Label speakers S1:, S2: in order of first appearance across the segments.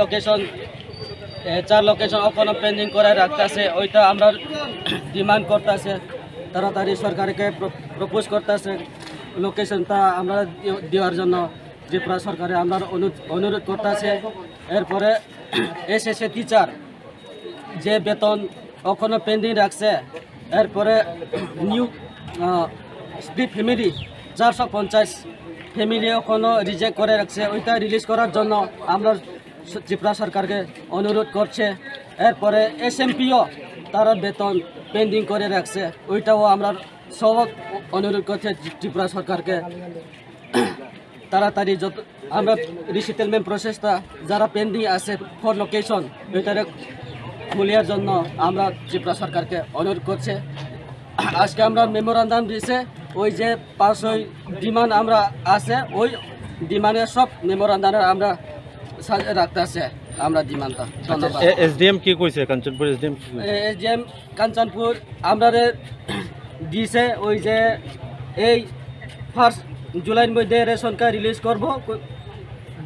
S1: Location 4 location এখনো pending করে রাখতেছে ওইটা আমরা ডিমান্ড করতেছে তাড়াতাড়ি সরকারকে প্রপোজ করতেছে লোকেশনটা আমরা দেওয়ার জন্য ত্রিপুরা সরকারে আমরা অনুরোধ করতেছে এরপরে এসএসসি টিচার যে বেতন এখনো পেন্ডিং রাখছে এরপরে নিউ স্প্লিট ফ্যামিলি 450 ফ্যামিলি এখনো রিজেক্ট করে রাখছে ওইটা রিলিজ করার জন্য আমরা ত্রিপুরা সরকারকে অনুরোধ করছে এরপরে এসএমপিও তারা বেতন পেন্ডিং করে রাখছে ওইটাও আমরা সব অনুরোধ করছে ত্রিপুরা সরকারকে তাড়াতাড়ি যত আমরা রিসেটেলমেন্ট প্রসেসটা যারা পেন্ডিং আছে ফর লোকেশন ওইটারে খুলিয়ার জন্য আমরা ত্রিপুরা সরকারকে অনুরোধ করছে আজকে আমরা মেমোরান্ডাম দিয়েছে ওই যে 500 ডিমান্ড আমরা আছে ওই ডিমান্ডের সব মেমোরান্ডামে আমরা রাখতে আছে আমরা ডিমান্ডটা ধন্যবাদ
S2: এসডিএম কি কইছে কাঞ্চনপুর এসডিএম
S1: কাঞ্চনপুর আমরা দিছে ওই যে এই 1 জুলাইয়ের মধ্যে রেশন কার্ড রিলিজ করব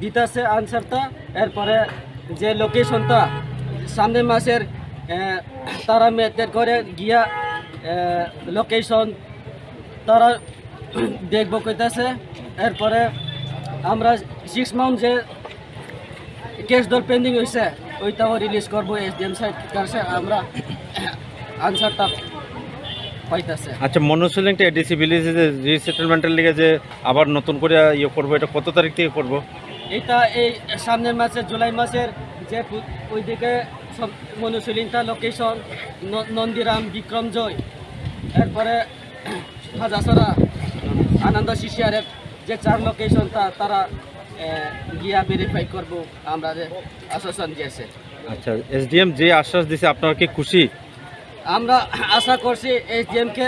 S1: দিতেছে আনসারটা এরপরে যে লোকেশনটা সামনে মাসের তারা মেটেড করে গিয়া লোকেশন তারা দেখব কইতাছে এরপরে আমরা 6 মান্থ যে কেস দল পেন্ডিং হয়েছে ওইটাও রিলিজ করবো এসডিএম সাইড কাছে আমরা আনসারটা পাইতেছে
S2: আচ্ছা মনোসিলিংটা ডিসিবিলিটি রিসেটেলমেন্টের লিগে যে আবার নতুন করে ইয়ে করবো এটা কত তারিখ থেকে করবো
S1: এটা এই সামনের মাসে জুলাই মাসের যে ওইদিকে সব মনোসিলিংটা লোকেশন নন্দীরাম বিক্রমজয় এরপরে হাজাসরা আনন্দ শিশিয়ারের যে 4 লোকেশনটা তারা গিয়া ভেরিফাই করবো আমরা আশ্বাসন দিয়েছে
S2: আচ্ছা এসডিএম যে আশ্বাস দিয়েছে আপনারা কি খুশি
S1: আমরা আশা করছি এসডিএমকে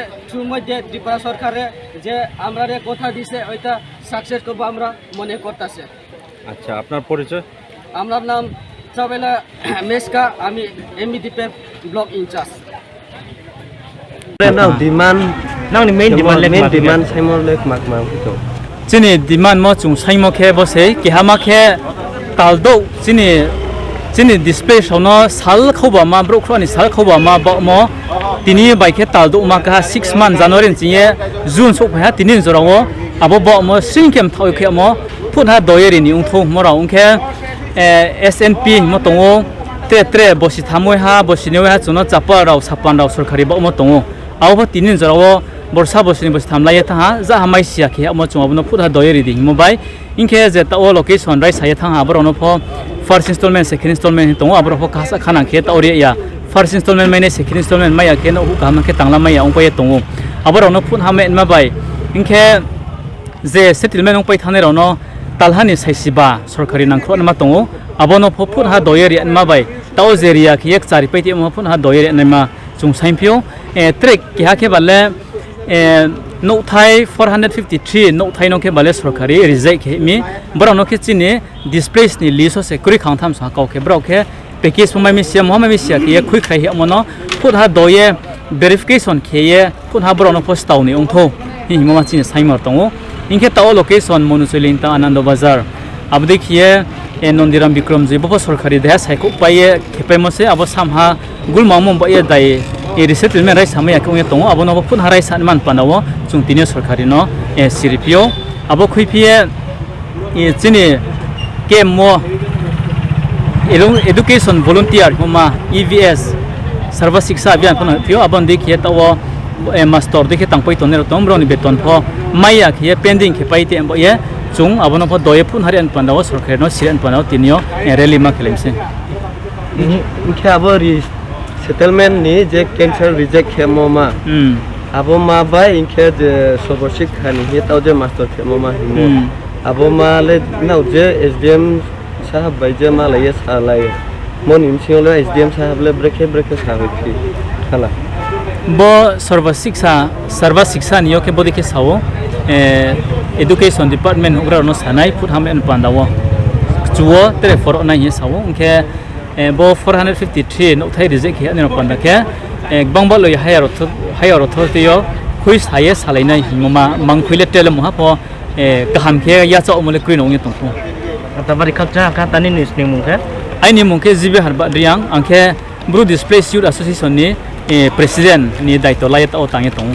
S1: মধ্যে ত্রিপুরা সরকারে যে আমরা কথা দিছে ওইটা সাকসেস করবো আমরা মনে করতেছে
S2: আচ্ছা আপনার পরিচয়
S1: আমার নাম চাবেলা মেসকা আমি MBDP block incharge
S3: Chini demand mo chung sai mo khe bose ki hama khe taldo chini display shono sal khoba ma bro khroni sal khoba ma bo mo tini bai khe taldo ma ka 6 month January chiye June sok ha tinin zorawo abo bo mo singkem thau khe mo phuna doyeri ni ungtho mo ra ungkhe SNP mo tongo tre bosi thamoi ha bosi newe ha chuno chapa rao sapan rao sarkari bo mo tongo abo tinin zorawo borsa bosini bos thamlai tha ja hamai sia khe amo chungabno phudha doyeri ding mobile inke je ta o location rai sai tha abrono pho first installment second installment tongo abro pho khasa khana khe ta ori ya first installment maine second installment mai ya khe no hu kam khe tangla mai ong pai tongo abrono phun hamen ma bai inke je settlement ong pai thane rono talhani saisiba sarkari nangkhro ma tongo abono pho phudha doyeri ma bai tao jeria khe ek chari pai ti mo phudha doyeri ma chung saimphio trek ki ha khe balle no thai 453 no thai no ke bale sarkari reject ke mi bro no ke chini displaced ni liso se kuri khang tham sa kau ke bro ke package mo mi sia mo mi sia ke khui khai mo no phut ha doye verification ke ye phut ha bro no post taw ni ong tho hi mo ma chini saimar tongo inke taw location monusilin ta anando bazar abdi khiye nondiram bikramji bo sarkari deha saiko paye khepai mo se abo samha gulma mo ba ye dai resettlement rai samaya kong tongo abo no phun harai sanman panawo chung tini sarkari no sirpio abo khuipie chini ke mo education volunteer homa EVS sarva shiksha abhiyan pon pio abon dekhiye tawo master dekhe tangpai tonero tomro ni beton pho maya khiye pending khe paite ambo ye chung abo no pho doye phun harian panawo sarkari no siran panawo tinio rally ma khelemse
S4: inke abo settlement ni je cancel reject khemo ma abo ma bai inke je soboshik khani he taw je master khemo ma himo abo ma le nau je SDM sahab bai je ma la ye salai mon imsing le SDM sahab le breke sa hoithi khala
S3: bo sarva shiksha niyo ke bodi ke sawo education department ugra no sanai phut ham en pandawo chuo tere for na ye sawo unke bo 453 no thai reject ke ani panda ke bangba loi hayar tho tiyo khui saye salai nai hingoma mangkhuile tele mo ha po kaham ke ya cha omole kri no ngi tongpo
S4: tabari khakcha ka tani nis ning mung khe
S3: Aini mungke jibe harba riang angke Bru Displaced Youth Association ni president ni daito layat o tangi tong.